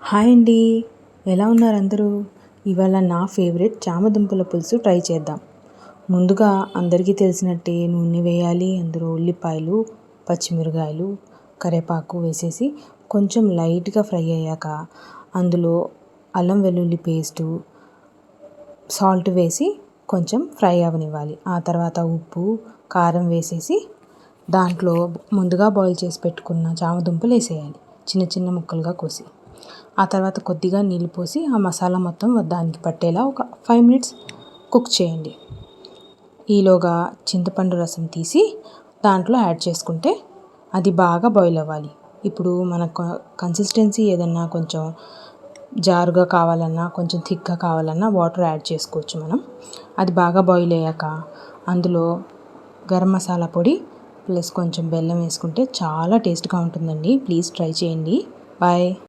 Hi అండి, ఎలా ఉన్నారు అందరూ? ఇవాళ నా ఫేవరెట్ చామదుంపల పులుసు ట్రై చేద్దాం. ముందుగా అందరికీ తెలిసినట్టే నూనె వేయాలి. అందులో ఉల్లిపాయలు, పచ్చిమిరకాయలు, కరివేపాకు వేసేసి కొంచెం లైట్గా ఫ్రై అయ్యాక అందులో అల్లం వెల్లుల్లి పేస్టు, సాల్ట్ వేసి కొంచెం ఫ్రై అవనివ్వాలి. ఆ తర్వాత ఉప్పు, కారం వేసేసి దాంట్లో ముందుగా బాయిల్ చేసి పెట్టుకున్న చామదుంపలు వేసేయాలి, చిన్న చిన్న ముక్కలుగా కోసి. ఆ తర్వాత కొద్దిగా నీళ్ళు పోసి ఆ మసాలా మొత్తం దానికి పట్టేలా ఒక 5 minutes కుక్ చేయండి. ఈలోగా చింతపండు రసం తీసి దాంట్లో యాడ్ చేసుకుంటే అది బాగా బాయిల్ అవ్వాలి. ఇప్పుడు మన కన్సిస్టెన్సీ ఏదన్నా కొంచెం జారుగా కావాలన్నా, కొంచెం థిక్గా కావాలన్నా వాటర్ యాడ్ చేసుకోవచ్చు మనం. అది బాగా బాయిల్ అయ్యాక అందులో గరం మసాలా పొడి ప్లస్ కొంచెం బెల్లం వేసుకుంటే చాలా టేస్ట్గా ఉంటుందండి. ప్లీజ్ ట్రై చేయండి. బాయ్.